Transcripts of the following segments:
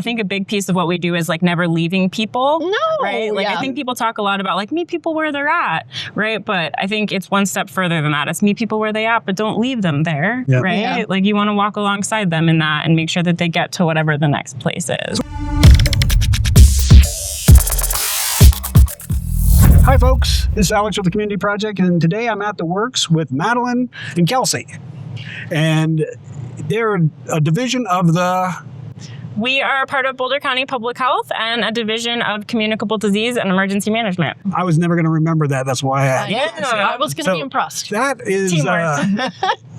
think a big piece of what we do is like never leaving people. No. Right? Like yeah. I think people talk a lot about like meet people where they're at, right? But I think it's one step further than that. It's meet people where they at, but don't leave them there, right? Yeah. Like you want to walk alongside them in that and make sure that they get to whatever the next place is. Hi folks, this is Alex with the Community Project, and today I'm at the works with Madeleine and Kelsey. And they're a division of the... We are part of Boulder County Public Health and a division of communicable disease and emergency management. I was never going to remember that. That's why I was going to be impressed. That is... Teamwork.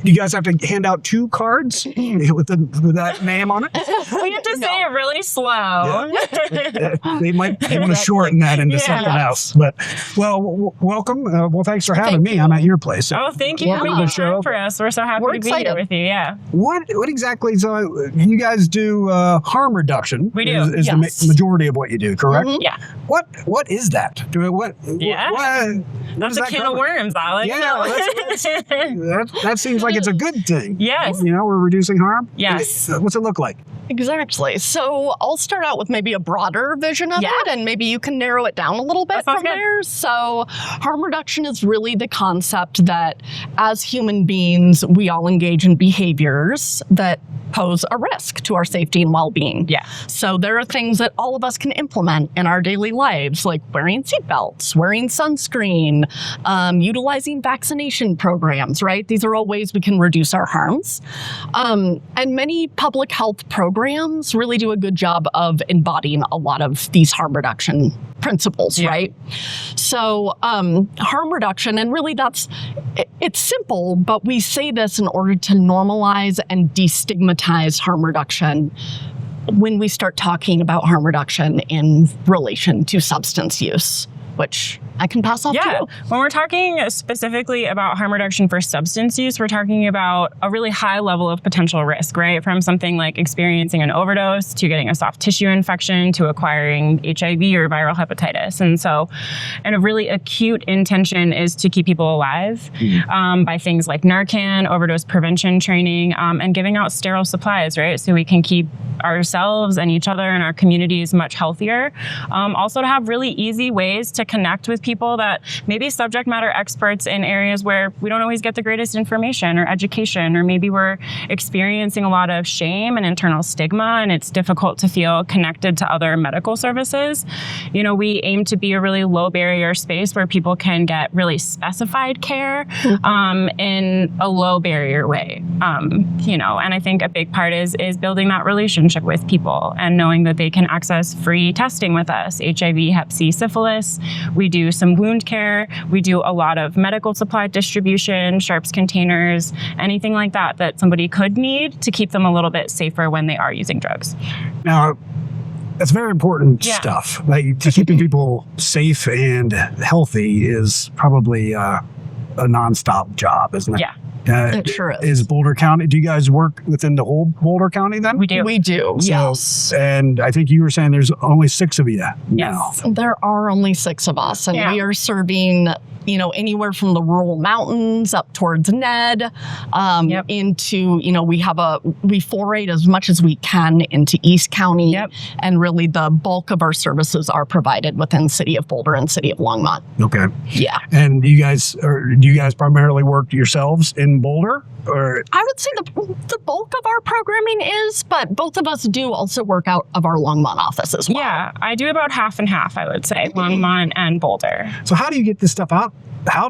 You guys have to hand out 2 cards with that name on it? We have to say it really slow. Yeah. They might want to shorten that into something else. But, well, welcome. Well, thanks for having me. I'm at your place. Oh, thank you for making the show for us. We're so happy to be here with you. Yeah. What exactly? So you guys do harm reduction? We do. Is the majority of what you do, correct? Mm-hmm. Yeah. What is that? That's a can of worms, Alex. Yeah, that seems like it's a good thing. Yes. You know, we're reducing harm. Yes. What's it look like? Exactly. So I'll start out with maybe a broader vision of it, and maybe you can narrow it down a little bit from there. So harm reduction is really the concept that as human beings, we all engage in behaviors that pose a risk to our safety and well-being. Yeah. So there are things that all of us can implement in our daily lives, like wearing seatbelts, wearing sunscreen, utilizing vaccination programs, right? These are all ways we can reduce our harms. And many public health programs really do a good job of embodying a lot of these harm reduction principles, right? So harm reduction, and really it's simple, but we say this in order to normalize and destigmatize harm reduction when we start talking about harm reduction in relation to substance use, which I can pass off to you. When we're talking specifically about harm reduction for substance use, we're talking about a really high level of potential risk, right? From something like experiencing an overdose to getting a soft tissue infection to acquiring HIV or viral hepatitis. And a really acute intention is to keep people alive by things like Narcan, overdose prevention training, and giving out sterile supplies, right? So we can keep ourselves and each other and our communities much healthier. Also to have really easy ways to connect with people that maybe subject matter experts in areas where we don't always get the greatest information or education, or maybe we're experiencing a lot of shame and internal stigma and it's difficult to feel connected to other medical services. You know, we aim to be a really low barrier space where people can get really specified care in a low barrier way. You know, and I think a big part is building that relationship with people and knowing that they can access free testing with us, HIV, Hep C, syphilis. We do some wound care. We do a lot of medical supply distribution, sharps containers, anything like that somebody could need to keep them a little bit safer when they are using drugs. Now, that's very important stuff. Like, keeping people safe and healthy is probably a nonstop job, isn't it? Yeah. It sure is. Is Boulder County, do you guys work within the whole Boulder County then? We do. We do, yes. And I think you were saying there's only 6 of you now. Yes. There are only 6 of us, and we are serving, you know, anywhere from the rural mountains up towards Ned, into, you know, we forayed as much as we can into East County, and really the bulk of our services are provided within City of Boulder and City of Longmont. Okay. Yeah. And do you guys primarily work yourselves in Boulder? Or I would say the bulk of our programming is, but both of us do also work out of our Longmont office as well. Yeah, I do about half and half, I would say, Longmont and Boulder. So how do you get this stuff out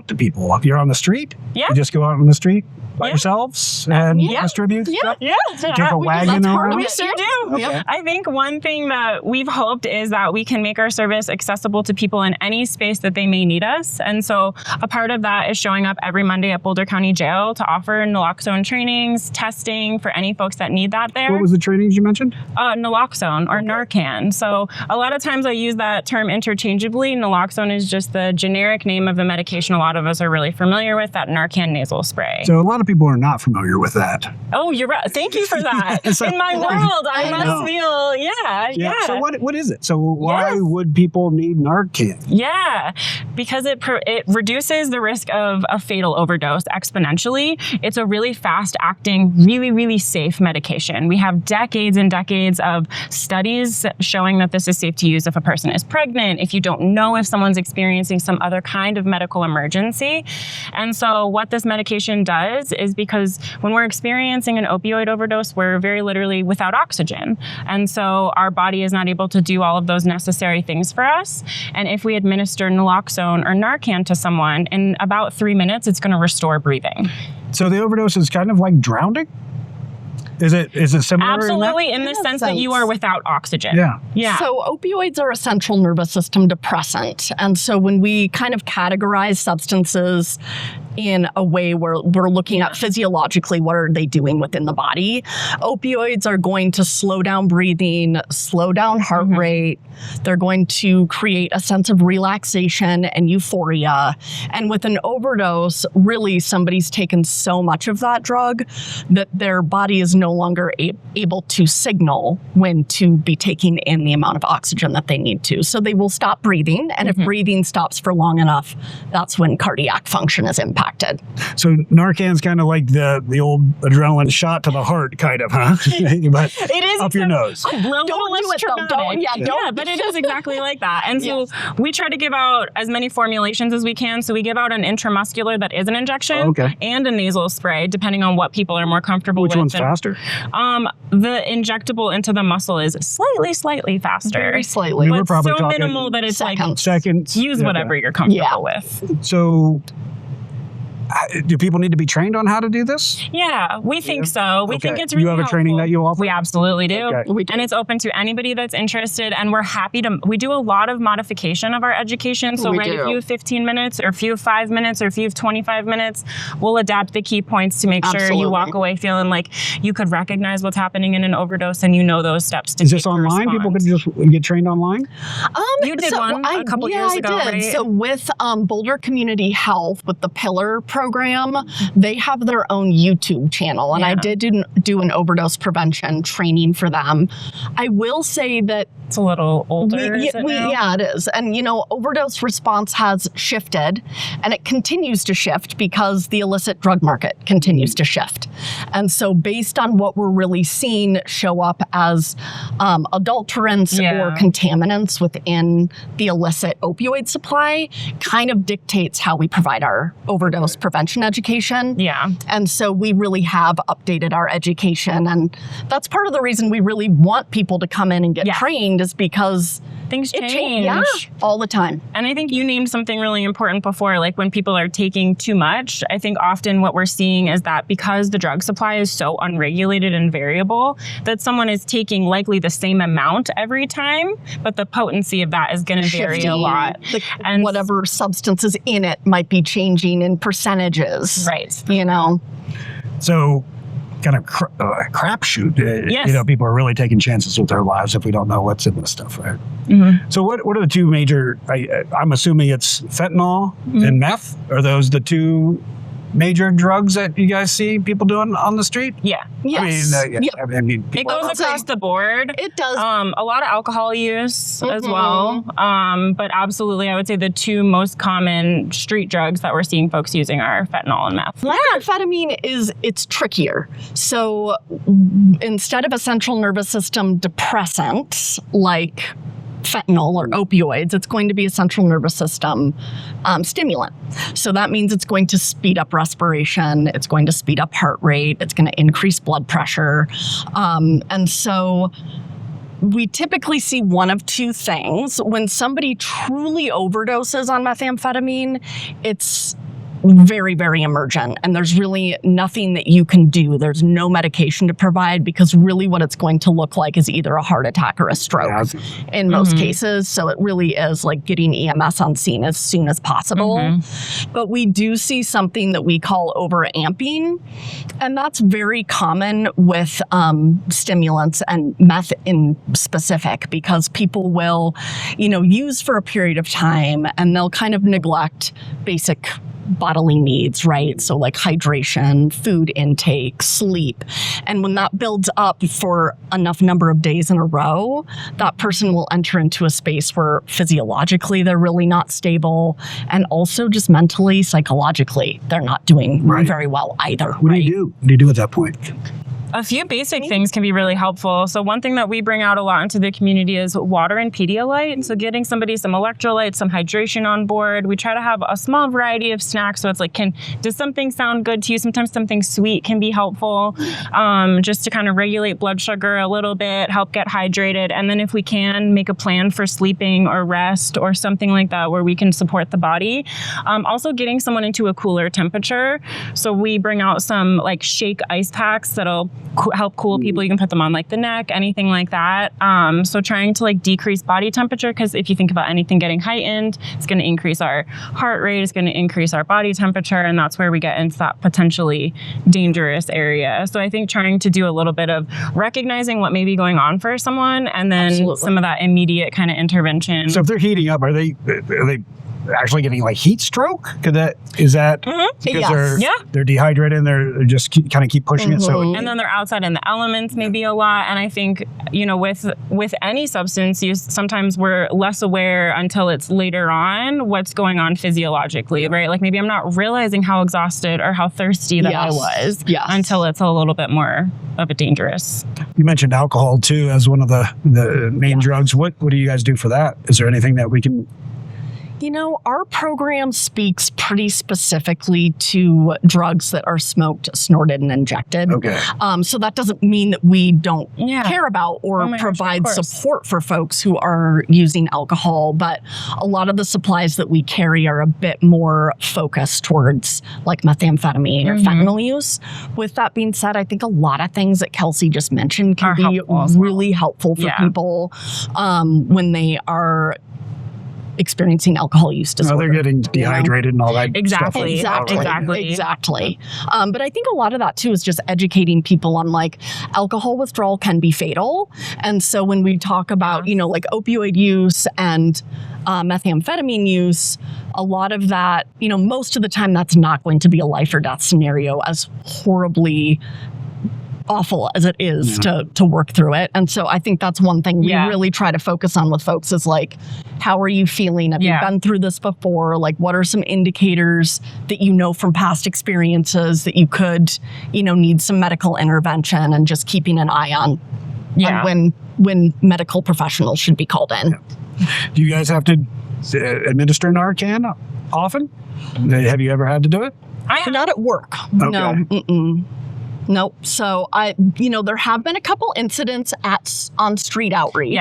to people? If you're on the street? Yeah. You just go out on the street by yourselves and distribute stuff? Yeah. Take a wagon around? We sure do. Okay. I think one thing that we've hoped is that we can make our service accessible to people in any space that they may need us. And so a part of that is showing up every Monday at Boulder County Jail to offer naloxone trainings, testing for any folks that need that there. What was the trainings you mentioned? Naloxone or Narcan. So a lot of times I use that term interchangeably. Naloxone is just the generic name of the medication a lot of us are really familiar with, that Narcan nasal spray. So a lot of of people are not familiar with that. Oh, you're right. Thank you for that. So- In my world, I know. must feel, yeah. So what is it? So why would people need Narcan? Yeah, because it reduces the risk of a fatal overdose exponentially. It's a really fast-acting, really, really safe medication. We have decades and decades of studies showing that this is safe to use if a person is pregnant, if you don't know if someone's experiencing some other kind of medical emergency. And so what this medication does is, because when we're experiencing an opioid overdose, we're very literally without oxygen. And so our body is not able to do all of those necessary things for us. And if we administer naloxone or Narcan to someone, in about 3 minutes, it's going to restore breathing. So the overdose is kind of like drowning? Is it similar? Absolutely, in the sense that you are without oxygen. Yeah. So opioids are a central nervous system depressant. And so when we kind of categorize substances in a way where we're looking at physiologically what are they doing within the body, opioids are going to slow down breathing, slow down heart rate. They're going to create a sense of relaxation and euphoria. And with an overdose, really somebody's taken so much of that drug that their body is no longer able to signal when to be taking in the amount of oxygen that they need to. So they will stop breathing. And if breathing stops for long enough, that's when cardiac function is impacted. So Narcan's kind of like the old adrenaline shot to the heart, kind of, huh? But it is up your nose. Don't do it, though. Yeah, but it is exactly like that. And so we try to give out as many formulations as we can. So we give out an intramuscular that is an injection and a nasal spray, depending on what people are more comfortable with. Which one's faster? The injectable into the muscle is slightly faster. Very slightly. But We're probably so talking minimal that it's seconds. Use whatever you're comfortable with. So do people need to be trained on how to do this? Yeah, we think so. We think it's really You have a training helpful. that you offer? We absolutely do. Okay. We do. And it's open to anybody that's interested. And we're happy to, we do a lot of modification of our education. So if you have 15 minutes or if you have 5 minutes or if you have 25 minutes, we'll adapt the key points to make sure you walk away feeling like you could recognize what's happening in an overdose and you know those steps to Is take this to online? respond. People could just get trained online? You did one a couple years ago, I did. right? So with Boulder Community Health, with the Pillar program, they have their own YouTube channel. And I did do an overdose prevention training for them. I will say that it's a little older. It is. And, overdose response has shifted and it continues to shift because the illicit drug market continues to shift. And so based on what we're really seeing show up as adulterants or contaminants within the illicit opioid supply kind of dictates how we provide our overdose prevention education. Yeah. And so we really have updated our education. And that's part of the reason we really want people to come in and get trained is because things change all the time. And I think you named something really important before, like when people are taking too much. I think often what we're seeing is that because the drug supply is so unregulated and variable, that someone is taking likely the same amount every time, but the potency of that is going to vary a lot. And whatever substance is in it might be changing in percentages. Right. So kind of crapshoot. People are really taking chances with their lives if we don't know what's in this stuff, right? So what are the two major, I'm assuming it's fentanyl and meth? Are those the two major drugs that you guys see people doing on the street? Yeah. Yes. It goes across the board. It does. A lot of alcohol use as well. But absolutely, I would say the two most common street drugs that we're seeing folks using are fentanyl and meth. Methamphetamine it's trickier. So instead of a central nervous system depressant like fentanyl or opioids, it's going to be a central nervous system stimulant. So that means it's going to speed up respiration, it's going to speed up heart rate, it's going to increase blood pressure. And so we typically see one of two things. When somebody truly overdoses on methamphetamine, it's very, very emergent. And there's really nothing that you can do. There's no medication to provide because really what it's going to look like is either a heart attack or a stroke in most cases. So it really is like getting EMS on scene as soon as possible. But we do see something that we call overamping. And that's very common with stimulants and meth in specific because people will, use for a period of time and they'll kind of neglect basic bodily needs, right? So like hydration, food intake, sleep. And when that builds up for enough number of days in a row, that person will enter into a space where physiologically they're really not stable, and also just mentally, psychologically, they're not doing very well either. What do you do? What do you do at that point? A few basic things can be really helpful. So one thing that we bring out a lot into the community is water and Pedialyte. So getting somebody some electrolytes, some hydration on board. We try to have a small variety of snacks. So it's like, does something sound good to you? Sometimes something sweet can be helpful, just to kind of regulate blood sugar a little bit, help get hydrated. And then if we can, make a plan for sleeping or rest or something like that where we can support the body. Also getting someone into a cooler temperature. So we bring out some like shake ice packs that'll help cool people. You can put them on like the neck, anything like that. So trying to like decrease body temperature, because if you think about anything getting heightened, it's going to increase our heart rate, it's going to increase our body temperature, and that's where we get into that potentially dangerous area. So I think trying to do a little bit of recognizing what may be going on for someone, and then some of that immediate kind of intervention. So if they're heating up, are they actually getting like heat stroke? Is that because they're dehydrated and they're just kind of keep pushing it? So and then they're outside in the elements maybe a lot. And I think, with any substance use, sometimes we're less aware until it's later on what's going on physiologically, right? Like maybe I'm not realizing how exhausted or how thirsty that I was until it's a little bit more of a dangerous. You mentioned alcohol too as one of the main drugs. What do you guys do for that? Is there anything that we can... Our program speaks pretty specifically to drugs that are smoked, snorted, and injected. Okay. So that doesn't mean that we don't care about or provide support for folks who are using alcohol, but a lot of the supplies that we carry are a bit more focused towards like methamphetamine or fentanyl use. With that being said, I think a lot of things that Kelsey just mentioned can be really helpful for people when they are experiencing alcohol use disorder. They're getting dehydrated and all that Exactly. stuff. Exactly. But I think a lot of that too is just educating people on like alcohol withdrawal can be fatal. And so when we talk about, like opioid use and methamphetamine use, a lot of that, most of the time that's not going to be a life or death scenario, as horribly awful as it is to work through it. And so I think that's one thing we really try to focus on with folks is like, how are you feeling? Have you been through this before? Like, what are some indicators that from past experiences that you could, need some medical intervention, and just keeping an eye on when medical professionals should be called in. Do you guys have to administer Narcan often? Have you ever had to do it? Not at work. Okay. No. Nope. So there have been a couple incidents on street outreach.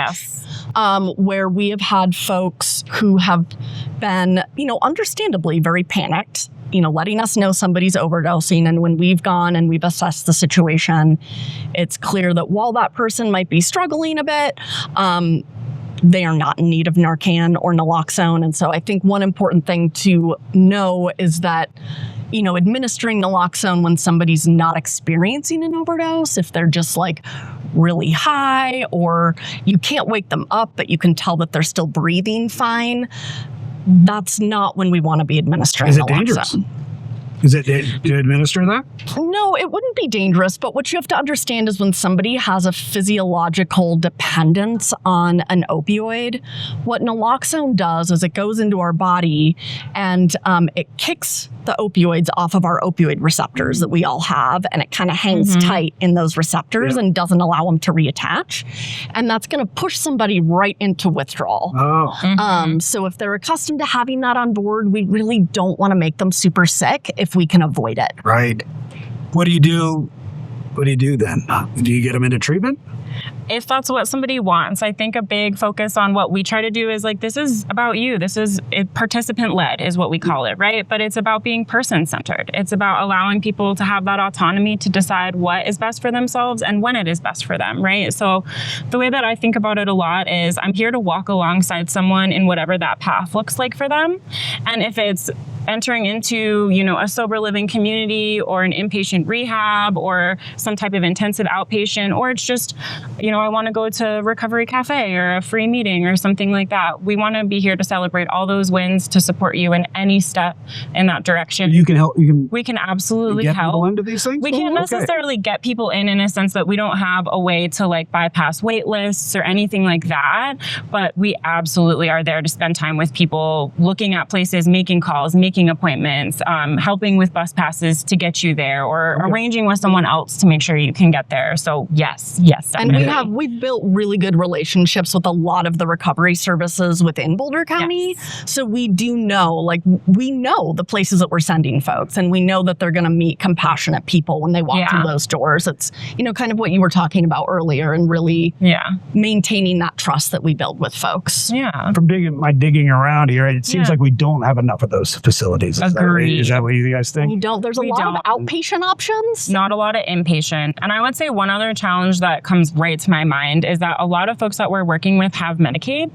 Where we have had folks who have been, understandably very panicked, letting us know somebody's overdosing. And when we've gone and we've assessed the situation, it's clear that while that person might be struggling a bit, they are not in need of Narcan or naloxone. And so I think one important thing to know is that administering naloxone when somebody's not experiencing an overdose, if they're just like really high or you can't wake them up, but you can tell that they're still breathing fine, that's not when we want to be administering naloxone. Is it dangerous? Do you administer that? No, it wouldn't be dangerous, but what you have to understand is when somebody has a physiological dependence on an opioid, what naloxone does is it goes into our body and it kicks the opioids off of our opioid receptors that we all have, and it kind of hangs tight in those receptors and doesn't allow them to reattach. And that's going to push somebody right into withdrawal. So if they're accustomed to having that on board, we really don't want to make them super sick if we can avoid it. Right. What do you do? What do you do then? Do you get them into treatment? If that's what somebody wants, I think a big focus on what we try to do is like, this is about you. This is participant-led is what we call it, right? But it's about being person-centered. It's about allowing people to have that autonomy to decide what is best for themselves and when it is best for them, right? So the way that I think about it a lot is I'm here to walk alongside someone in whatever that path looks like for them. And if it's entering into, a sober living community or an inpatient rehab or some type of intensive outpatient, or it's just, I want to go to Recovery Cafe or a free meeting or something like that. We want to be here to celebrate all those wins, to support you in any step in that direction. You can help. We can absolutely get help. people into these things? We can't necessarily get people in a sense that we don't have a way to like bypass wait lists or anything like that. But we absolutely are there to spend time with people, looking at places, making calls, making appointments, helping with bus passes to get you there, or arranging with someone else to make sure you can get there. So yes, definitely. And we've built really good relationships with a lot of the recovery services within Boulder County. Yes. So we do know, we know the places that we're sending folks, and we know that they're going to meet compassionate people when they walk through those doors. It's, kind of what you were talking about earlier, and really maintaining that trust that we build with folks. Yeah. From digging around here, it seems like we don't have enough of those facilities. Agreed. Is that what you guys think? We don't. There's a lot of outpatient options. Not a lot of inpatient. And I would say one other challenge that comes right to my mind is that a lot of folks that we're working with have Medicaid.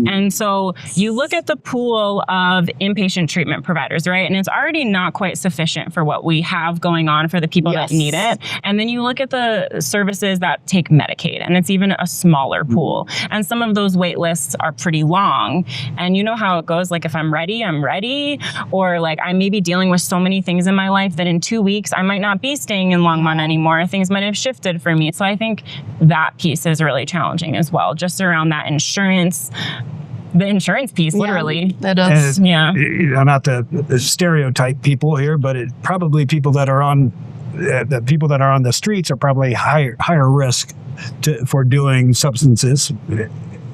And so you look at the pool of inpatient treatment providers, right? And it's already not quite sufficient for what we have going on for the people that need it. And then you look at the services that take Medicaid, and it's even a smaller pool. And some of those wait lists are pretty long. And you know how it goes, like if I'm ready, I'm ready. Or like I may be dealing with so many things in my life that in 2 weeks, I might not be staying in Longmont anymore. Things might have shifted for me. So I think that piece is really challenging as well, just around that insurance. The insurance piece, literally. It is. I'm not the stereotype people here, but probably people that are on the streets are probably higher risk for doing substances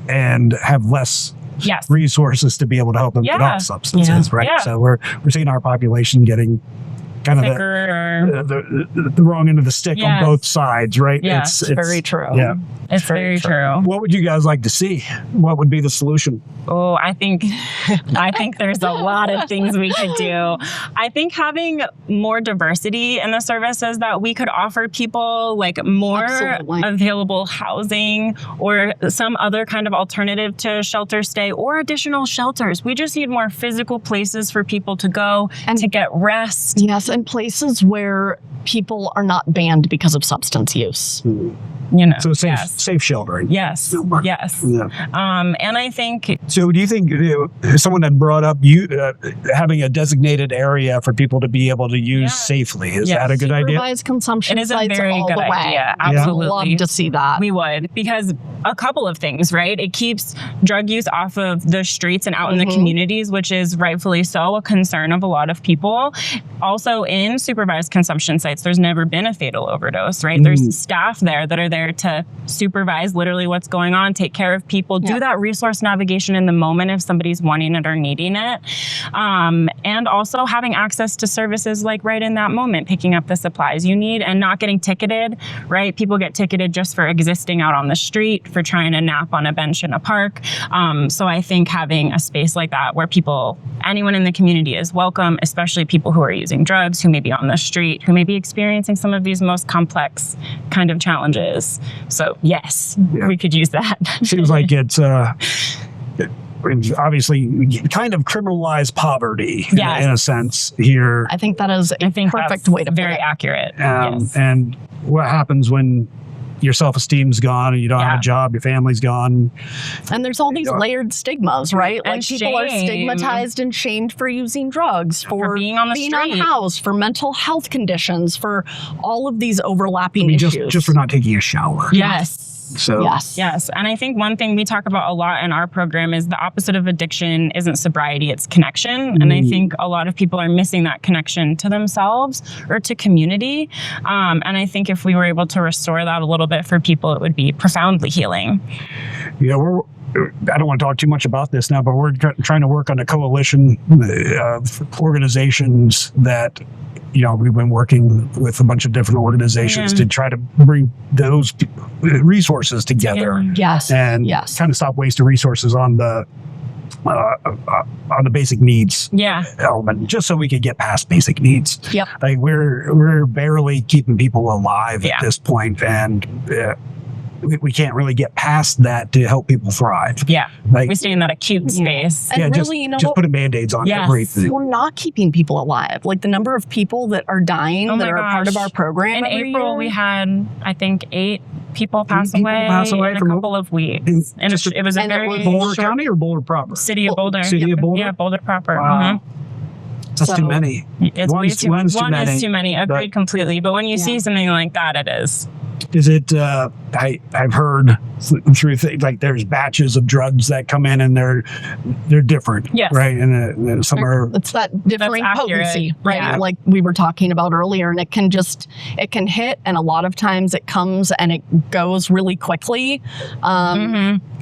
and have less resources to be able to help them get off substances, right? Yeah. So we're seeing our population getting kind of the wrong end of the stick on both sides, right? Yes, it's very true. Yeah. It's very true. What would you guys like to see? What would be the solution? Oh, I think there's a lot of things we could do. I think having more diversity in the services that we could offer people, like more available housing or some other kind of alternative to shelter stay or additional shelters. We just need more physical places for people to go and to get rest. Yes, and places where people are not banned because of substance use. So safe sheltering. Yes. Yeah. And I think. So do you think someone had brought up having a designated area for people to be able to use safely? Is that a good idea? Supervised consumption it is sites a very all good the way. idea. Absolutely. Love to see that. We would, because a couple of things, right? It keeps drug use off of the streets and out in the communities, which is rightfully so a concern of a lot of people. Also, in supervised consumption sites, there's never been a fatal overdose, right? There's staff there that are there to supervise literally what's going on, take care of people, do that resource navigation in the moment if somebody's wanting it or needing it. And also having access to services like right in that moment, picking up the supplies you need and not getting ticketed, right? People get ticketed just for existing out on the street, for trying to nap on a bench in a park. So I think having a space like that where anyone in the community is welcome, especially people who are using drugs, who may be on the street, who may be experiencing some of these most complex kind of challenges. So yes, we could use that. Seems like it's obviously kind of criminalized poverty in a sense here. I think that is a perfect way to put it. Very accurate. And what happens when your self-esteem's gone and you don't have a job, your family's gone. And there's all these layered stigmas, right? Like people are stigmatized and shamed for using drugs, for being on the street, unhoused, for mental health conditions, for all of these overlapping issues. Just for not taking a shower. Yes. So yes. And I think one thing we talk about a lot in our program is the opposite of addiction isn't sobriety, it's connection. And I think a lot of people are missing that connection to themselves or to community. And I think if we were able to restore that a little bit for people, it would be profoundly healing. Yeah, I don't want to talk too much about this now, but we're trying to work on a coalition of organizations that, we've been working with a bunch of different organizations to try to bring those resources together. Yes. And kind of stop wasting resources on the basic needs element, just so we could get past basic needs. Yep. Like we're barely keeping people alive at this point, and we can't really get past that to help people thrive. Yeah. Like, We stay in that acute space. And just, really, just putting Band-Aids on Yes. everything. we're not keeping people alive. Like the number of people that are dying Oh that my are a part of gosh. our program. In every April, year. we had, I think, 8 people pass people away, pass away in a from couple of weeks. And just it was a and it very was Boulder short County or Boulder proper? city of Boulder. City of Boulder? Yeah, Boulder proper. Wow. That's So- too many. It's way One's too, one's too one many. is too many. Agreed But- completely. But when you Yeah. see something like that, it is. Is it? I've heard through things like there's batches of drugs that come in and they're different. Yes. Right. And some are. It's that differing That's accurate. potency, right? Yeah. Like we were talking about earlier, and it can hit, and a lot of times it comes and it goes really quickly.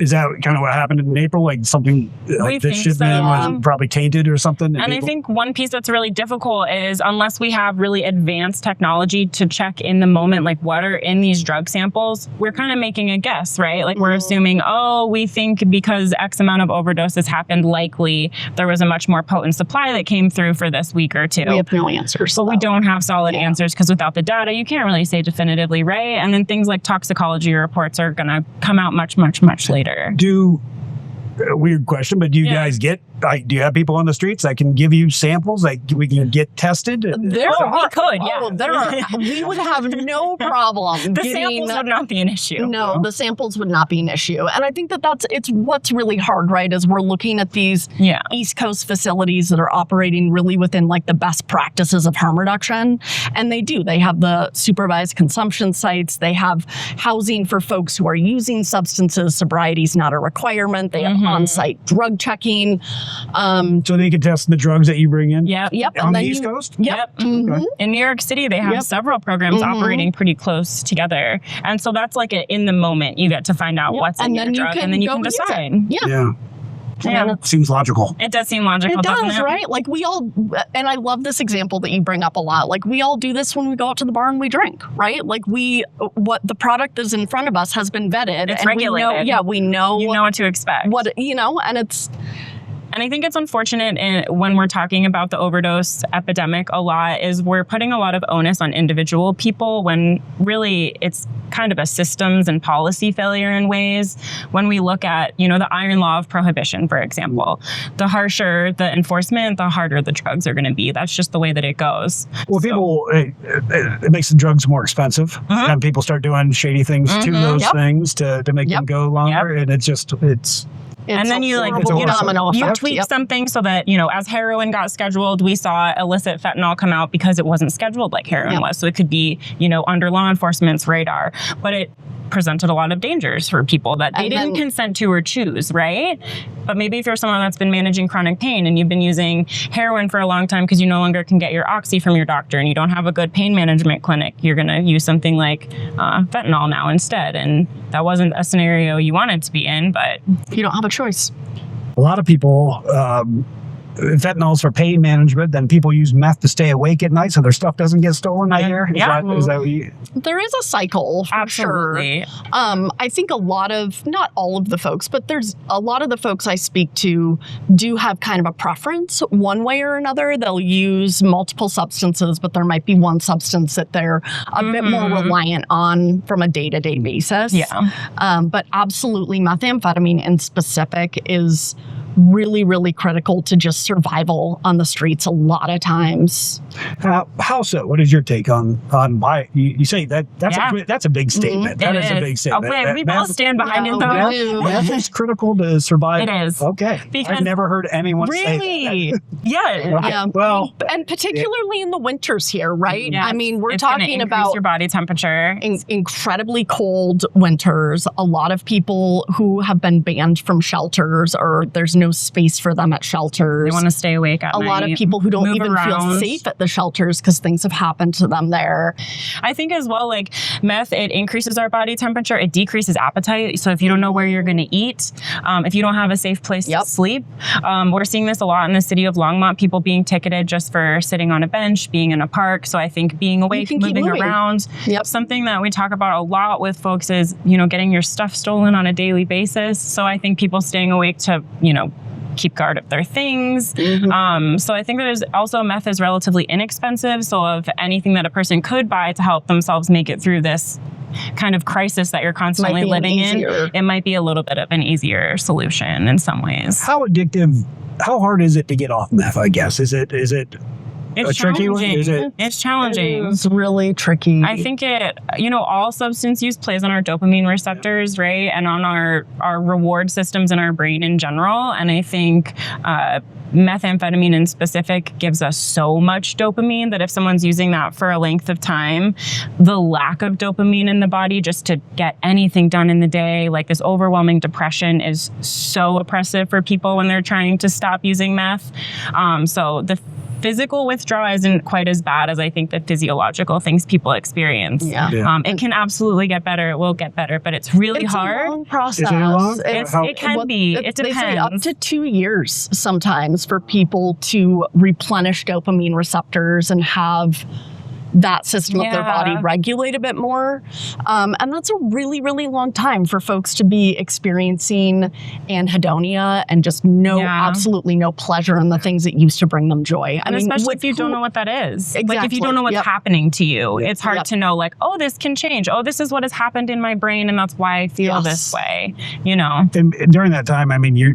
Is that kind of what happened in April? Like something like the think shipment so. was probably tainted or something. And I think one piece that's really difficult is unless we have really advanced technology to check in the moment, like what are in these drug samples, we're kind of making a guess, right? Like we're assuming, we think because X amount of overdoses happened, likely there was a much more potent supply that came through for this week or two. We have no answers. But we though. don't have solid answers because without the data, you can't really say definitively, right? And then things like toxicology reports are going to come out much, much, much later. A weird question, but do you guys get, like, do you have people on the streets that can give you samples? Like, we can get tested? There we could, yeah. Oh, there are. We would have no problem. The getting, samples would not be an issue. No, the samples would not be an issue. And I think it's what's really hard, right? Is we're looking at these Yeah. East Coast facilities that are operating really within like the best practices of harm reduction. And they have the supervised consumption sites. They have housing for folks who are using substances. Sobriety is not a requirement. They have on-site drug checking. So they can test the drugs that you bring in? Yep. Yep. On and the then East you- Coast? Yep. Mhm. In New York City, they have Yep. several programs operating pretty close together. And so that's like in the moment, you get to find out what's in And your then you drug, can and then you go can use it. decide. Yeah. Yeah. Seems logical. It does seem logical, It doesn't does, it? right? Like we all, and I love this example that you bring up a lot. Like we all do this when we go out to the bar and we drink, right? Like what the product that's in front of us has been vetted. It's and regulated. we know You know what to expect. and it's, And I think it's unfortunate when we're talking about the overdose epidemic a lot is we're putting a lot of onus on individual people when really it's kind of a systems and policy failure in ways. When we look at, the iron law of prohibition, for example, the harsher the enforcement, the harder the drugs are going to be. That's just the way that it goes. Well, people, it makes the drugs more expensive, and people start doing shady things to those things to make them go longer, and it's And then you domino you effect. tweak Yep. something so that, as heroin got scheduled, we saw illicit fentanyl come out because it wasn't scheduled like heroin was. So it could be, under law enforcement's radar. But it presented a lot of dangers for people that they didn't consent to or choose, right? But maybe if you're someone that's been managing chronic pain and you've been using heroin for a long time because you no longer can get your oxy from your doctor and you don't have a good pain management clinic, you're going to use something like fentanyl now instead. And that wasn't a scenario you wanted to be in, but you don't have a choice. a lot of people, fentanyl's for pain management, then people use meth to stay awake at night so their stuff doesn't get stolen, I hear. Is that what you... There is a cycle for absolutely. sure. I think not all of the folks, but there's a lot of the folks I speak to do have kind of a preference one way or another. They'll use multiple substances, but there might be one substance that they're a bit more reliant on from a day-to-day basis. Yeah. But absolutely methamphetamine in specific is really, really critical to just survival on the streets a lot of times. How so? What is your take on why you say that's a big statement. That is a big statement. Okay, we both stand behind it though. Meth is critical to survive. It is. Okay. Because I've never heard anyone say really? that. Yeah. Well, and particularly in the winters here, right? Yes. I mean, we're It's gonna talking increase about your body temperature. incredibly cold winters. A lot of people who have been banned from shelters or there's no space for them at shelters. They want to stay awake at night. A lot of people who don't move even feel around. safe at the shelters because things have happened to them there. I think as well, like meth, it increases our body temperature. It decreases appetite. So if you don't know where you're going to eat, if you don't have a safe place to sleep, we're seeing this a lot in the city of Longmont, people being ticketed just for sitting on a bench, being in a park. So I think being awake, moving around, something that we talk about a lot with folks is, getting your stuff stolen on a daily basis. So I think people staying awake to, keep guard of their things. So I think there's also meth is relatively inexpensive. So of anything that a person could buy to help themselves make it through this kind of crisis that you're constantly living in, it might be a little bit of an easier solution in some ways. How addictive, how hard is it to get off meth, I guess? Is it It's a tricky one? It's challenging. It's really tricky. I think all substance use plays on our dopamine receptors, right? And on our reward systems in our brain in general. And I think methamphetamine in specific gives us so much dopamine that if someone's using that for a length of time, the lack of dopamine in the body just to get anything done in the day, like this overwhelming depression, is so oppressive for people when they're trying to stop using meth. So the physical withdrawal isn't quite as bad as I think the physiological things people experience. It can absolutely get better. It will get better, but it's really hard. It's a long process. Is it long? It can be. It depends. They say up to 2 years sometimes for people to replenish dopamine receptors and have that system of their body regulate a bit more. And that's a really, really long time for folks to be experiencing anhedonia and just absolutely no pleasure in the things that used to bring them joy. And especially if you don't know what that is. Exactly. Like if you don't know what's happening to you, it's hard to know, like, oh, this can change. Oh, this is what has happened in my brain and that's why I feel this way, And during that time, I mean,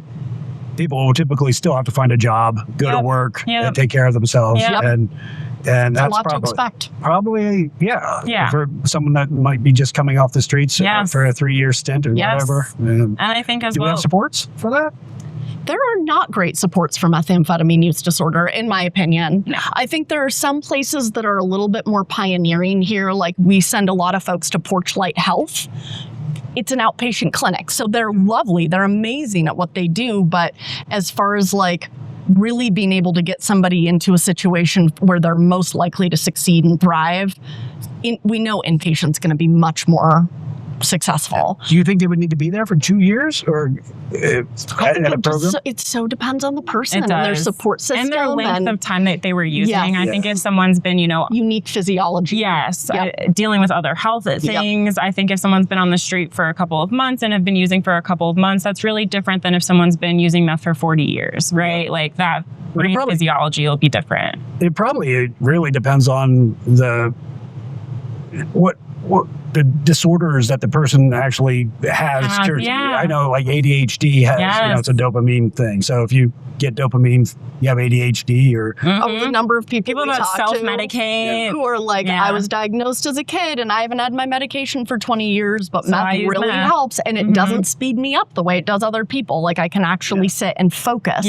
people will typically still have to find a job, go to work, and take care of themselves. And that's a lot to expect. Probably, for someone that might be just coming off the streets for a 3-year stint or whatever. And I think as do we have supports for that? There are not great supports for methamphetamine use disorder, in my opinion. No. I think there are some places that are a little bit more pioneering here. Like we send a lot of folks to Porchlight Health. It's an outpatient clinic, so they're lovely. They're amazing at what they do. But as far as like really being able to get somebody into a situation where they're most likely to succeed and thrive, we know inpatient's going to be much more successful. Do you think they would need to be there for 2 years or at a program? It so depends on the person and their support system. And their length of time that they were using. I think if someone's been, unique physiology. Yes. Dealing with other health things. I think if someone's been on the street for a couple of months and have been using for a couple of months, that's really different than if someone's been using meth for 40 years, right? Like that brain physiology will be different. It really depends on what the disorders that the person actually has. I know like ADHD has, it's a dopamine thing. So if you get dopamine, you have ADHD or... the number of people that self-medicate. Who are like, I was diagnosed as a kid and I haven't had my medication for 20 years, but meth really helps and it doesn't speed me up the way it does other people. Like I can actually sit and focus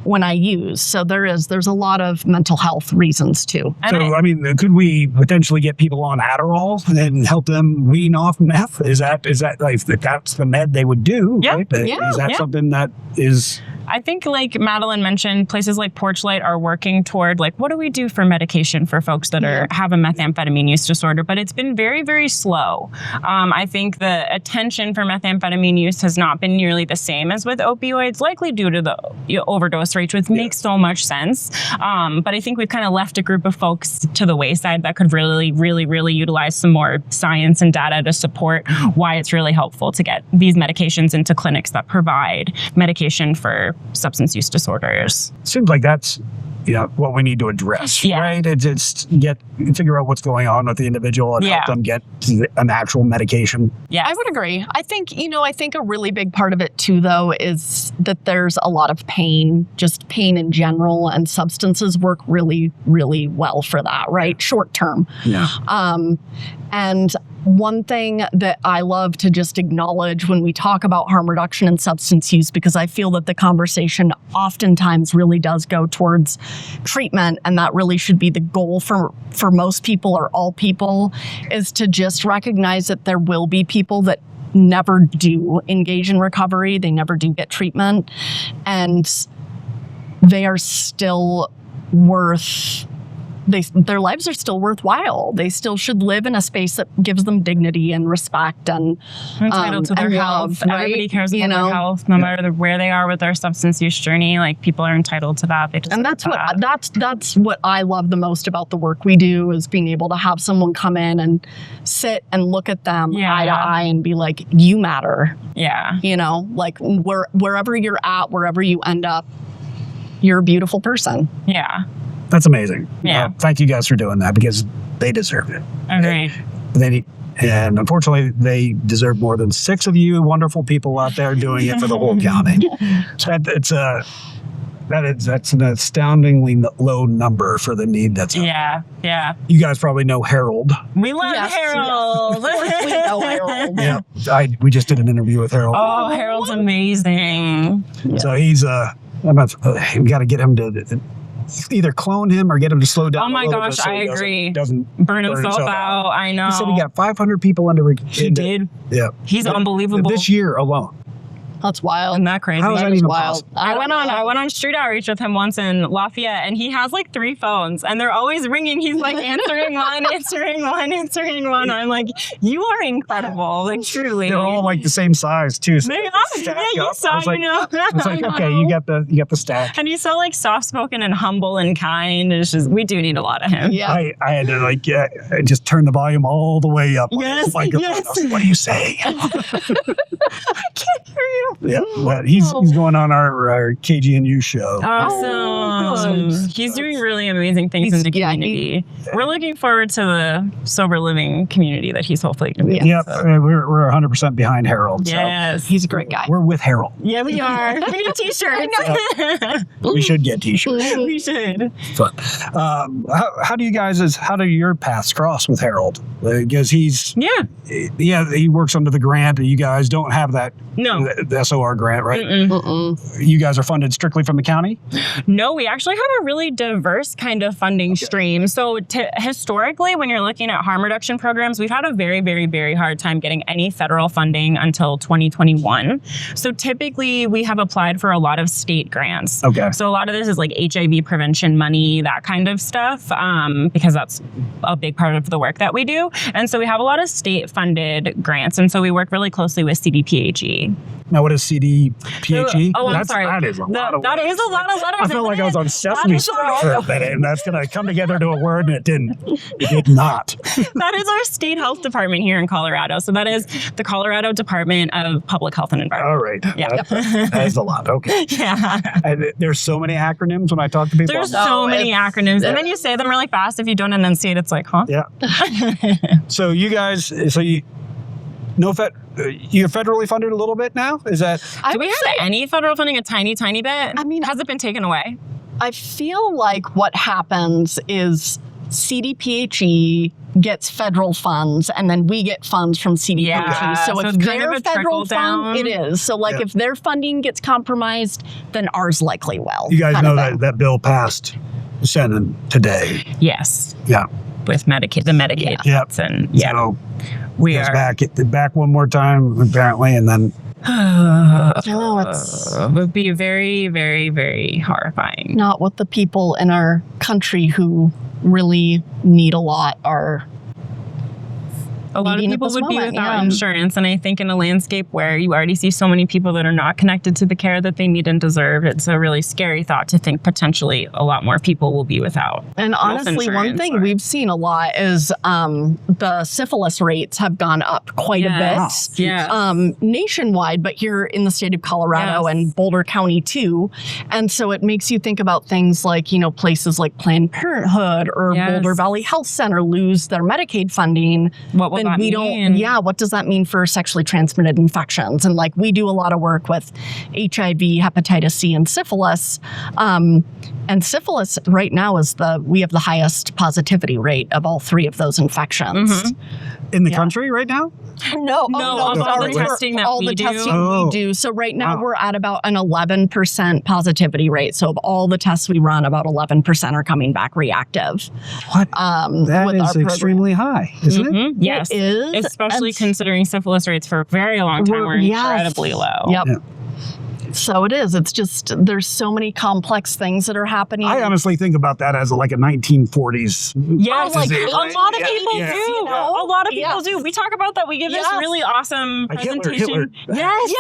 when I use. So there's a lot of mental health reasons too. So, I mean, could we potentially get people on Adderall and help them wean off meth? Is that like, that's the med they would do, right? Is that something that is... I think, like Madeleine mentioned, places like Porchlight are working toward, like, what do we do for medication for folks that have a methamphetamine use disorder? But it's been very, very slow. I think the attention for methamphetamine use has not been nearly the same as with opioids, likely due to the overdose rates, which makes so much sense. But I think we've kind of left a group of folks to the wayside that could really, really, really utilize some more science and data to support why it's really helpful to get these medications into clinics that provide medication for substance use disorders. Seems like that's what we need to address, right? It's figure out what's going on with the individual and help them get an actual medication. Yeah, I would agree. I think, I think a really big part of it too, though, is that there's a lot of pain, just pain in general, and substances work really, really well for that, right? Short term. Yeah. And one thing that I love to just acknowledge when we talk about harm reduction and substance use, because I feel that the conversation oftentimes really does go towards treatment, and that really should be the goal for most people or all people, is to just recognize that there will be people that never do engage in recovery. They never do get treatment, and they are still their lives are still worthwhile. They still should live in a space that gives them dignity and respect and entitled to their health. Right? Everybody cares about their health, no matter where they are with their substance use journey. Like, people are entitled to that. That's what I love the most about the work we do, is being able to have someone come in and sit and look at them eye to eye and be like, you matter. Yeah. Like wherever you're at, wherever you end up, you're a beautiful person. Yeah. That's amazing. Yeah. Thank you guys for doing that, because they deserve it. Agreed. They need, And unfortunately, they deserve more than 6 of you wonderful people out there doing it for the whole county. That's an astoundingly low number for the need that's out there. Yeah. You guys probably know Harold. We love Harold. Yes. We know Harold. Yeah, we just did an interview with Harold. Oh, Harold's amazing. So he's we got to get him to either clone him or get him to slow down. Oh my gosh, so I agree. Doesn't burn himself out. I know. He said he got 500 people under. He did. Yeah, he's unbelievable. This year alone. That's wild. Isn't that crazy? How is that even possible? I went on street outreach with him once in Lafayette, and he has like 3 phones, and they're always ringing. He's like answering one. I'm like, you are incredible, like truly. They're all like the same size too. So they are. Yeah, you saw. I was like, okay, you got the stack. And he's so like soft spoken and humble and kind. It's just we do need a lot of him. Yeah. I had to I just turn the volume all the way up. Yes. What are you saying? I can't hear you. Yeah, but he's going on our KGNU show. Awesome. He's doing really amazing things in the community. We're looking forward to the sober living community that he's hopefully going to be in. Yep, we're 100% behind Harold. Yes. He's a great guy. We're with Harold. Yeah, we are. We need t-shirts. We should get t-shirts. We should. Fun. How do your paths cross with Harold? Because he works under the grant. You guys don't have that. No. The SOR grant, right? Mm-mm. You guys are funded strictly from the county? No, we actually have a really diverse kind of funding stream. So historically, when you're looking at harm reduction programs, we've had a very, very, very hard time getting any federal funding until 2021. So typically, we have applied for a lot of state grants. Okay. So a lot of this is like HIV prevention money, that kind of stuff, because that's a big part of the work that we do. And so we have a lot of state-funded grants. And so we work really closely with CDPHE. Now, what is CDPHE? I'm sorry. That is a lot of letters. I felt like I was on Sesame Street for a minute, and that's going to come together to a word, and it didn't. It did not. That is our state health department here in Colorado. So that is the Colorado Department of Public Health and Environment. All right. Yeah. That is a lot. Okay. Yeah. And there's so many acronyms when I talk to people. There's so many acronyms. And then you say them really fast. If you don't enunciate, it's like, huh? Yeah. So you guys, you're federally funded a little bit now? Is that? Do we have any federal funding? A tiny, tiny bit? I mean, has it been taken away? I feel like what happens is CDPHE gets federal funds, and then we get funds from CDPHE. Yeah, so if it's their federal fund, it is. So if their funding gets compromised, then ours likely will. You guys know that bill passed the Senate today. Yes. Yeah. With Medicaid, the Medicaid. Yeah. And So we are are back one more time, apparently, and then it would be very, very, very horrifying. Not what the people in our country who really need a lot are. A lot of people would be without insurance. And I think in a landscape where you already see so many people that are not connected to the care that they need and deserve, it's a really scary thought to think potentially a lot more people will be without. And honestly, one thing we've seen a lot is the syphilis rates have gone up quite a bit. Yeah. Nationwide, but here in the state of Colorado and Boulder County too. And so it makes you think about things like, places like Planned Parenthood or Boulder Valley Health Center lose their Medicaid funding. What will that mean? What does that mean for sexually transmitted infections? And we do a lot of work with HIV, hepatitis C, and syphilis. And syphilis right now we have the highest positivity rate of all 3 of those infections. Mm-hmm. In the country right now? No, all the testing that we do. So right now we're at about an 11% positivity rate. So of all the tests we run, about 11% are coming back reactive. What? That is extremely high, isn't it? Yes. It is. Especially considering syphilis rates for a very long time were incredibly low. Yep. Yeah. So it is. It's just there's so many complex things that are happening. I honestly think about that as like a 1940s. Yes, a lot of people do. A lot of people do. We talk about that. We give this really awesome presentation. Yes.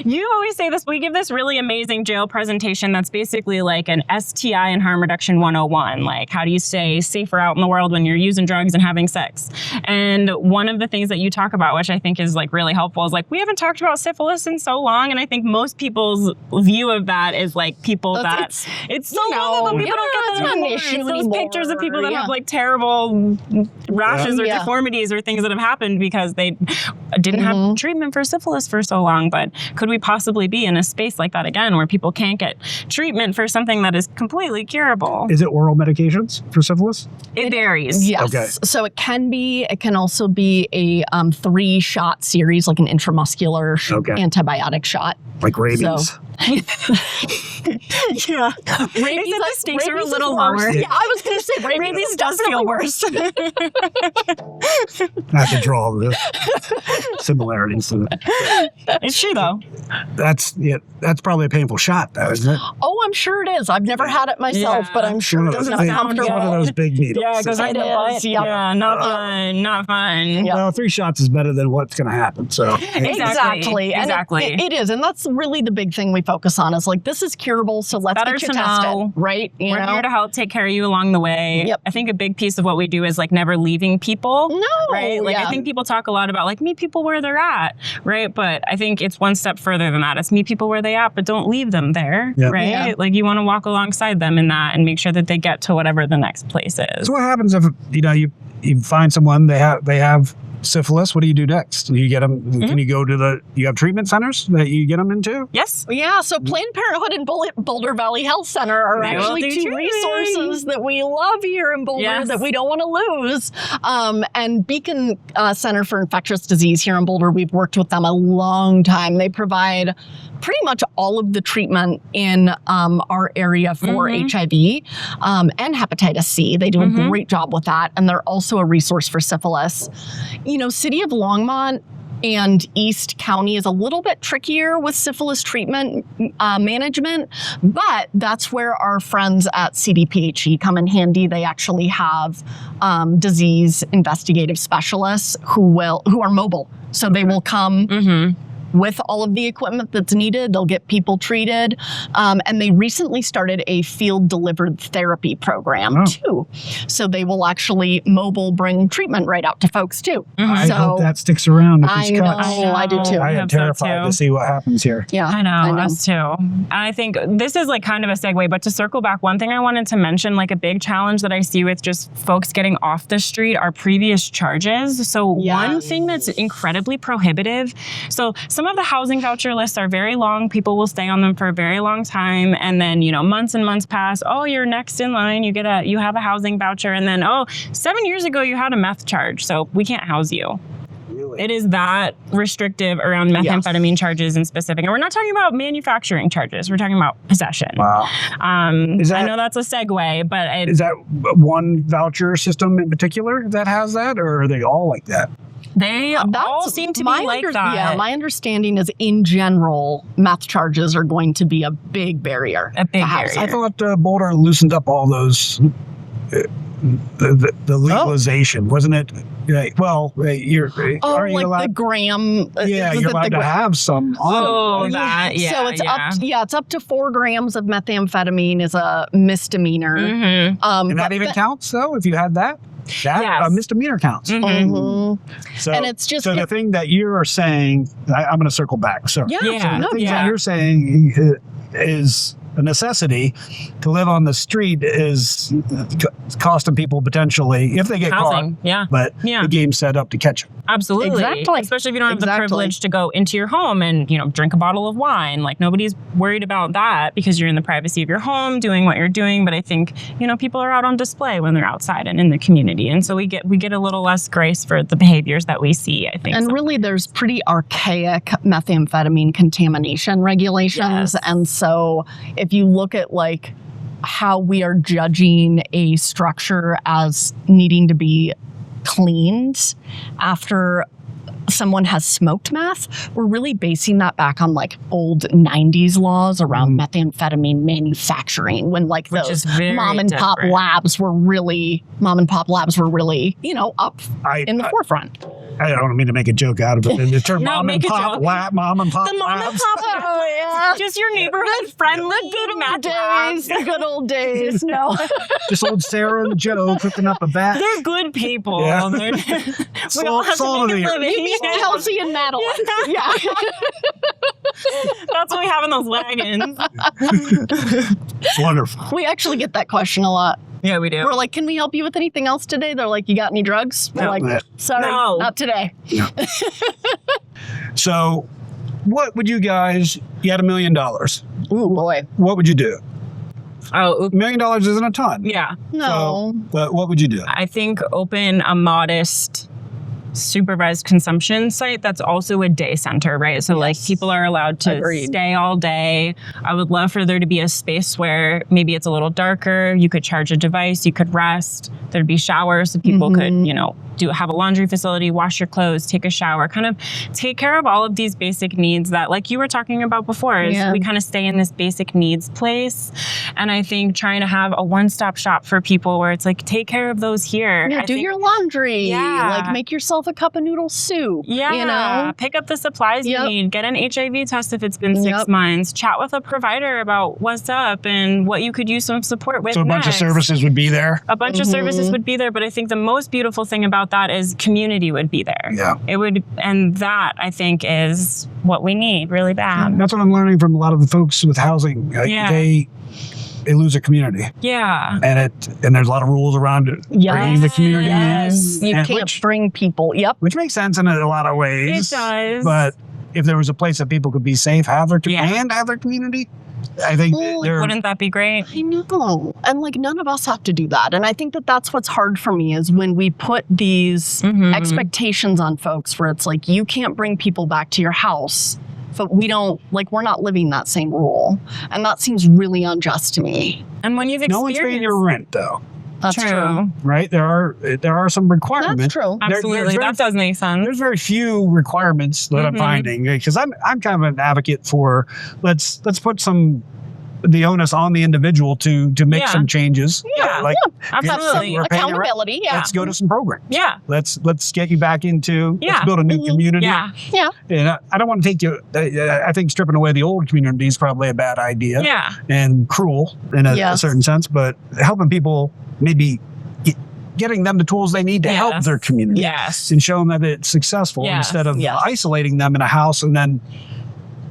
You always say this. We give this really amazing jail presentation that's basically like an STI and harm reduction 101. Like, how do you stay safer out in the world when you're using drugs and having sex? And one of the things that you talk about, which I think is like really helpful, is like we haven't talked about syphilis been so long, and I think most people's view of that is like people it's so long ago, people don't get that anymore. It's those pictures of people that have like terrible rashes or deformities or things that have happened because they didn't have treatment for syphilis for so long. But could we possibly be in a space like that again where people can't get treatment for something that is completely curable? Is it oral medications for syphilis? It varies. Yes. Okay. So it can also be a 3-shot series, like an intramuscular antibiotic shot. Like rabies. So, yeah. Rabies, the stakes are a little lower. Yeah, I was going to say rabies does feel worse. I can draw the similarities to that. It's true though. That's probably a painful shot though, isn't it? Oh, I'm sure it is. I've never had it myself, but I'm sure it doesn't sound one of those big needles. Yeah, it goes right in the butt. Yeah, not fun. Not fun. Yep. Well, 3 shots is better than what's going to happen. So Exactly. And it is. And that's really the big thing we focus on is like, this is curable, so let's get you tested. Right? We're here to help take care of you along the way. Yep. I think a big piece of what we do is like never leaving people. No. Right? Like I think people talk a lot about like meet people where they're at. Right? But I think it's one step further than that. It's meet people where they at, but don't leave them there. Yep. Right? Yeah. Like you want to walk alongside them in that and make sure that they get to whatever the next place is. So what happens if you find someone they have syphilis? What do you do next? Do you get them? Can you go to you have treatment centers that you get them into? Yes. Yeah. So Planned Parenthood and Boulder Valley Health Center are actually 2 resources that we love here in Boulder that we don't want to lose. And Beacon Center for Infectious Disease here in Boulder, we've worked with them a long time. They provide pretty much all of the treatment in our area for HIV and hepatitis C. They do a great job with that. And they're also a resource for syphilis. City of Longmont and East County is a little bit trickier with syphilis treatment management, but that's where our friends at CDPHE come in handy. They actually have disease investigative specialists who are mobile. So they will come with all of the equipment that's needed. They'll get people treated. And they recently started a field delivered therapy program too. So they will actually mobile bring treatment right out to folks too. I hope that sticks around. I know, I do too. I am terrified to see what happens here. Yeah, I know. Us too. And I think this is like kind of a segue, but to circle back, one thing I wanted to mention, like a big challenge that I see with just folks getting off the street are previous charges. So one thing that's incredibly prohibitive. So some of the housing voucher lists are very long. People will stay on them for a very long time. And then, months and months pass. Oh, you're next in line. You have a housing voucher. And then, 7 years ago, you had a meth charge. So we can't house you. It is that restrictive around methamphetamine charges in specific. And we're not talking about manufacturing charges. We're talking about possession. Wow. I know that's a segue, but... is that one voucher system in particular that has that? Or are they all like that? They all seem to be like that. Yeah, my understanding is in general, meth charges are going to be a big barrier. A big barrier. I thought Boulder loosened up all those... The legalization, wasn't it? Well, you're allowed, the gram. You're allowed to have some. So it's up to 4 grams of methamphetamine is a misdemeanor. And that even counts, though, if you had that. A misdemeanor counts. So, and it's just the thing that you are saying. I'm going to circle back. Sorry. Yeah. The thing that you're saying is a necessity to live on the street is costing people potentially if they get housing, caught. But the game's set up to catch them. Absolutely. Exactly. Especially if you don't have the privilege to go into your home and, drink a bottle of wine. Like nobody's worried about that because you're in the privacy of your home doing what you're doing. But I think, people are out on display when they're outside and in the community. And so we get a little less grace for the behaviors that we see, I think. And really there's pretty archaic methamphetamine contamination regulations. And so if you look at like how we are judging a structure as needing to be cleaned after someone has smoked meth, we're really basing that back on like old 90s laws around methamphetamine manufacturing when like those mom and pop labs were really, up in the forefront. I don't mean to make a joke out of it. The term mom and pop labs. Just your neighborhood friendly good meth labs. The good old days. No. Just old Sarah and Joe cooking up a bat. They're good people. Yeah. We all have to make a living. Kelsey and Madeleine. That's what we have in those wagons. Wonderful. We actually get that question a lot. Yeah, we do. We're like, can we help you with anything else today? They're like, you got any drugs? We're like, sorry, No. not today. So, what would you guys? You had $1 million. Ooh, boy. What would you do? Oh, $1 million isn't a ton. yeah. No. But what would you do? I think open a modest supervised consumption site that's also a day center, right? So like people are allowed to Agreed. stay all day. I would love for there to be a space where maybe it's a little darker. You could charge a device, you could rest. There'd be showers so people could, you know, have a laundry facility, wash your clothes, take a shower, kind of take care of all of these basic needs that, like you were talking about before, is we kind of stay in this basic needs place. And I think trying to have a one-stop shop for people where it's like, take care of those here. Yeah, do your laundry. Yeah. Like make yourself a cup of noodle soup. Yeah, You know? pick up the supplies you need. Get an HIV test if it's been 6 months. Chat with a provider about what's up and what you could use some support with. So a bunch of next. services would be there. A bunch of services would be there, but I think the most beautiful thing about that is community would be there. Yeah. It would, and that I think is what we need really bad. That's what I'm learning from a lot of the folks with housing. Like, they lose a community, Yeah. and there's a lot of rules around it, bringing the community in, You and can't bring people. Yep. which makes sense in a lot of ways. It does. But if there was a place that people could be safe, have their and have their community, I think Wouldn't that be great? I know. And like none of us have to do that. And I think that that's what's hard for me is when we put these expectations on folks where it's like, you can't bring people back to your house. But we don't, like, we're not living that same rule. And that seems really unjust to me. And when you've no experienced... one's paying your rent, though. That's true. Right? There are some requirements. That's true. Absolutely. That does make sense. There's very few requirements that I'm finding, because I'm kind of an advocate for let's put the onus on the individual to make some changes. Absolutely. We're paying your rent. Accountability. Let's go to some programs. Yeah. Let's get you back into. Let's build a new community. Yeah. Yeah. And I don't want to take you. I think stripping away the old community is probably a bad idea. Yeah. And cruel in a certain sense, but helping people maybe. Getting them the tools they need to help their community. Yes. And show them that it's successful instead of isolating them in a house and then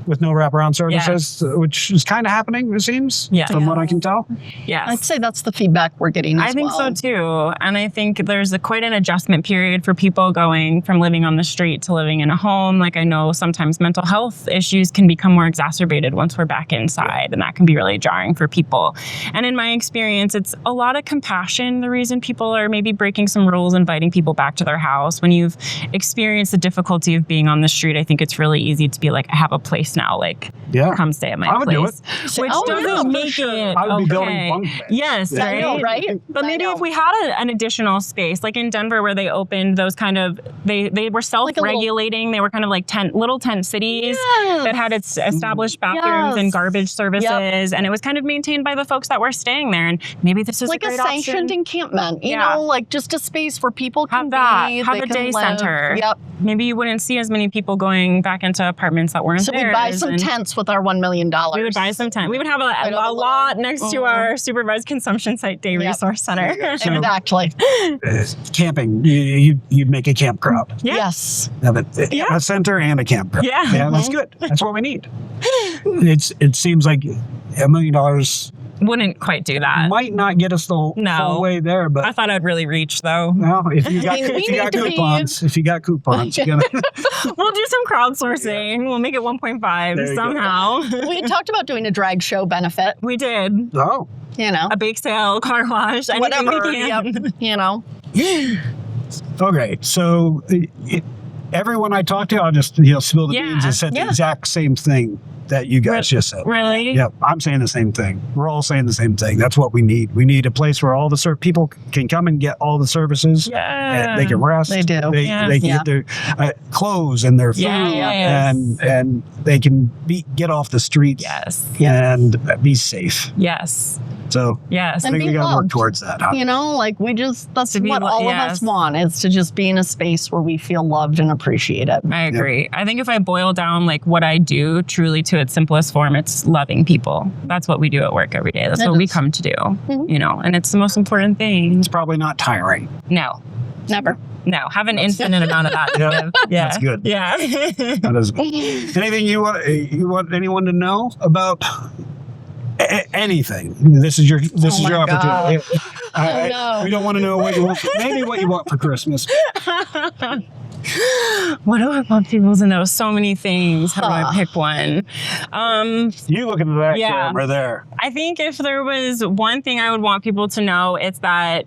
with no wraparound services, which is kind of happening, it seems, from what I can tell. Yes. I'd say that's the feedback we're getting as I think well. so too. And I think there's quite an adjustment period for people going from living on the street to living in a home. Like I know sometimes mental health issues can become more exacerbated once we're back inside, and that can be really jarring for people. And in my experience, it's a lot of compassion. The reason people are maybe breaking some rules, inviting people back to their house. When you've experienced the difficulty of being on the street, I think it's really easy to be like, I have a place now, like come stay at my I would place. do it. Which doesn't make it I would be building okay. bunk beds. Yes, I know, right? But maybe if we had an additional space, like in Denver where they opened those kind of, they were self-regulating. They were kind of like little tent cities that had its established bathrooms and garbage services. And it was kind of maintained by the folks that were staying there. And maybe this is like a great sanctioned option. encampment, you know, like just a space where people can have be. a day center. Yep. Maybe you wouldn't see as many people going back into apartments that weren't So theirs. we'd buy some tents with our $1 million. We would buy some tent. We would have a lot next to our supervised consumption site day resource center. Exactly. Camping, you'd make a campground. Yeah. Yes. Have a center and a campground. Yeah. That's good. That's what we need. It seems like $1 million Wouldn't quite do that. might not get us the whole way there, but I thought I'd really reach though. well, if you got coupons, you gotta, We'll do some crowdsourcing. We'll make it 1.5 somehow. We had talked about doing a drag show benefit, We did. oh, you know, A bake sale, car wash, anything whatever. we can. You know. okay. So everyone I talked to, I'll just spill the beans and said the exact same thing that you guys just said. Really? Yep, I'm saying the same thing. We're all saying the same thing. That's what we need. We need a place where all the people can come and get all the services. Yeah. They can rest. They do. They can get their clothes and their food, and they can get off the streets. Yes. And be safe. Yes. So Yes. I think we got to work towards that. Huh? You know, like that's To be what all of us want is to just be in a space where we feel loved and appreciated. I agree. I think if I boil down like what I do truly to its simplest form, it's loving people. That's what we do at work every day. That's what we come to do, you know, and it's the most important thing. It's probably not tiring. No. Never. No, have an infinite amount of that. Yeah, that's good. Yeah. That is good. Anything you want anyone to know about anything? This is your opportunity. We don't want to know what you want. Maybe what you want for Christmas. What do I want people to know? So many things. How do I pick one? You look into that camera there. I think if there was one thing I would want people to know, it's that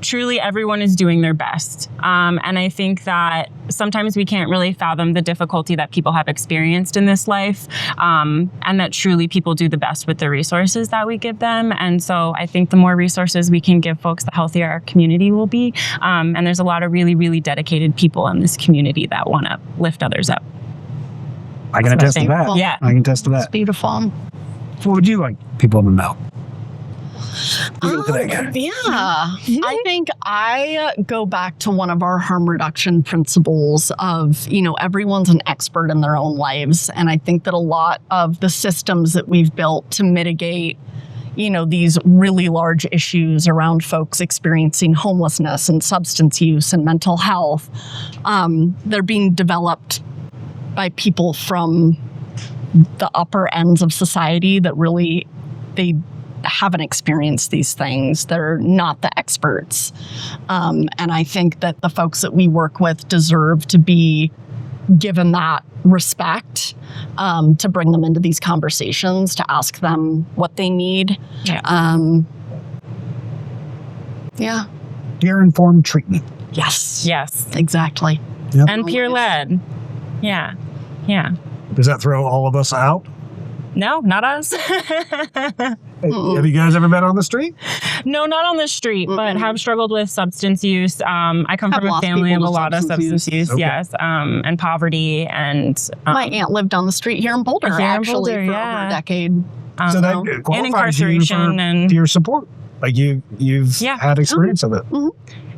truly everyone is doing their best. And I think that sometimes we can't really fathom the difficulty that people have experienced in this life, and that truly people do the best with the resources that we give them. And so I think the more resources we can give folks, the healthier our community will be. And there's a lot of really, really dedicated people in this community that want to lift others up. I can attest to that. Yeah. I can attest to that. It's beautiful. What would you like people to know? Yeah. I think I go back to one of our harm reduction principles of, everyone's an expert in their own lives. And I think that a lot of the systems that we've built to mitigate, these really large issues around folks experiencing homelessness and substance use and mental health, they're being developed by people from the upper ends of society that really, they haven't experienced these things. They're not the experts. And I think that the folks that we work with deserve to be given that respect, to bring them into these conversations, to ask them what they need. Peer-informed treatment. Yes. Yes. Exactly. Yep. And peer-led. Yeah. Yeah. Does that throw all of us out? No, not us. Have you guys ever been on the street? No, not on the street, but have struggled with substance use. I come from a family of a lot of substance use, Okay. yes, and poverty. And my aunt lived on the street here in Boulder, Here in actually, Boulder, for yeah. over a decade. So that and qualifies incarceration you for and peer support. Like you've had experience of it.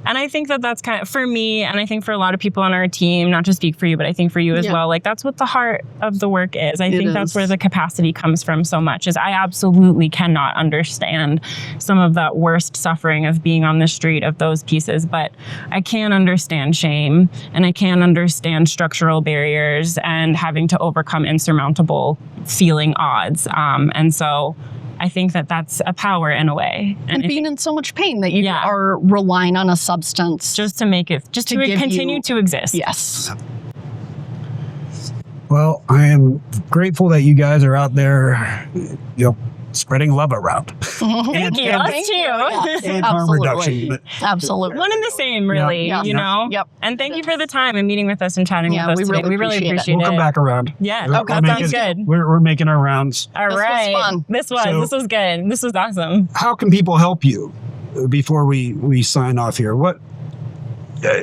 And I think that that's kind of, for me, and I think for a lot of people on our team, not to speak for you, but I think for you as well, like that's what the heart of the work is. I think that's where the capacity comes from so much, is I absolutely cannot understand some of that worst suffering of being on the street, of those pieces, but I can understand shame, and I can understand structural barriers and having to overcome insurmountable feeling odds. And so I think that that's a power in a way. And being in so much pain that you are relying on a substance. Just to make it, just to continue to exist. Yes. Well, I am grateful that you guys are out there, spreading love around. Thank you. Us too. And harm reduction. Absolutely. One and the same, really, you know? Yep. And thank you for the time and meeting with us and chatting with us today. We really appreciate it. We'll come back around. Yeah. Okay. That sounds good. We're making our rounds. All right. Was fun. This was good. This was awesome. How can people help you before we sign off here? What,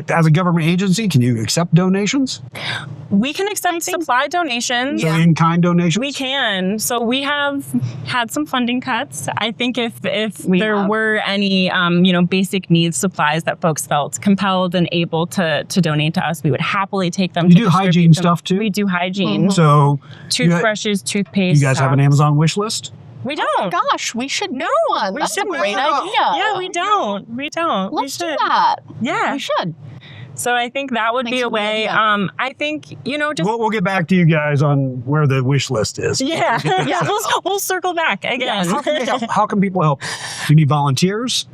as a government agency, can you accept donations? We can accept supply donations. So in-kind donations? We can. So we have had some funding cuts. I think if there were any, basic needs supplies that folks felt compelled and able to donate to us, we would happily take them. You do hygiene stuff too? We do hygiene. So toothbrushes, toothpaste. You guys have an Amazon wish list? We don't. Oh gosh, we should know one. We That's a should great know. idea. Yeah, we don't. Let's do that. Yeah. We should. So I think that would be a way. I think, just... We'll get back to you guys on where the wish list is. Yeah. We'll circle back again. How can people help? Do you need volunteers?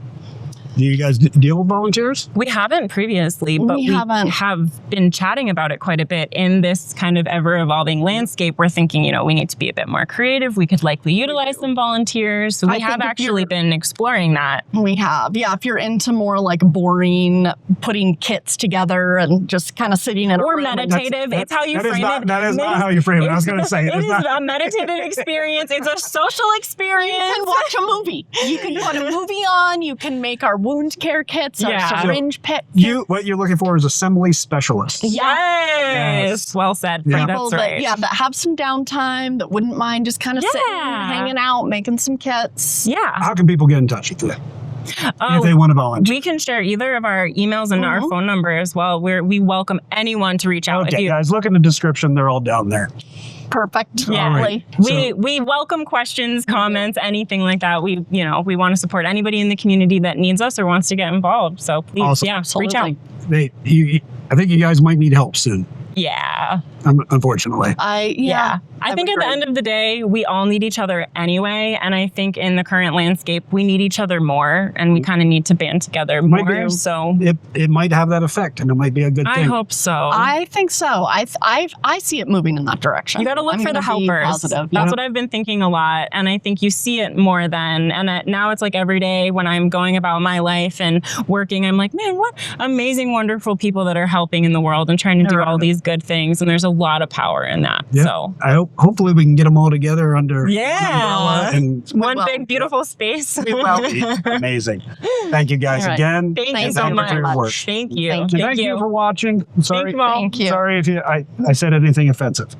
Do you guys deal with volunteers? We haven't previously, but we have been chatting about it quite a bit in this kind of ever-evolving landscape. We're thinking, we need to be a bit more creative. We could likely utilize some volunteers. So we have actually been exploring that. We have. Yeah, if you're into more like boring, putting kits together and just kind of sitting in a room. Or meditative. It's how you frame it. That is not how you frame it. I was going to say it is a meditative experience. It's a social experience. You can watch a movie. You can put a movie on. You can make our wound care kits, our syringe pit. What you're looking for is assembly specialists. Yes. Well said. Yeah. That's right. That have some downtime, that wouldn't mind just kind of sitting, hanging out, making some kits. Yeah. How can people get in touch with you? If they want to volunteer. We can share either of our emails and our phone number as well. We welcome anyone to reach out. Okay, guys, look in the description. They're all down there. Perfect. Yeah. All right. We welcome questions, comments, anything like that. We want to support anybody in the community that needs us or wants to get involved. So please, Awesome. reach out. I think you guys might need help soon. Yeah. Unfortunately. I think at the end of the day, we all need each other anyway. And I think in the current landscape, we need each other more, and we kind of need to band together more. So it might have that effect, and it might be a good thing. I hope so. I think so. I see it moving in that direction. You got to look for the helpers. Positive. That's what I've been thinking a lot. And I think you see it more then. And now it's like every day when I'm going about my life and working, I'm like, man, what amazing, wonderful people that are helping in the world and trying to do all these good things. And there's a lot of power in that. Yeah. So hopefully we can get them all together under one umbrella and one big, beautiful space. amazing. Thank you guys again. Thank you so much. Thank you. Thank you for watching. Sorry. Thank you. Sorry if I said anything offensive.